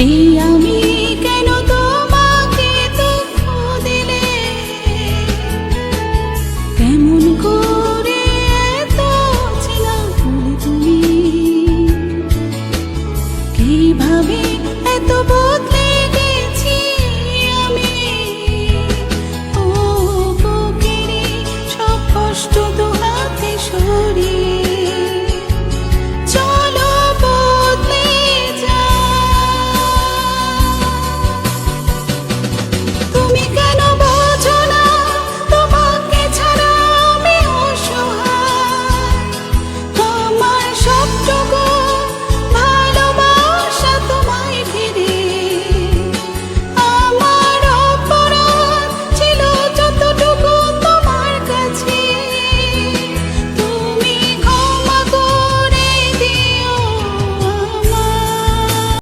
সেই আমি কেন তোমাকে দুঃখ দিলে, কেমন করে এত চেনা ভুলে তুমি, কিভাবে এত বদলে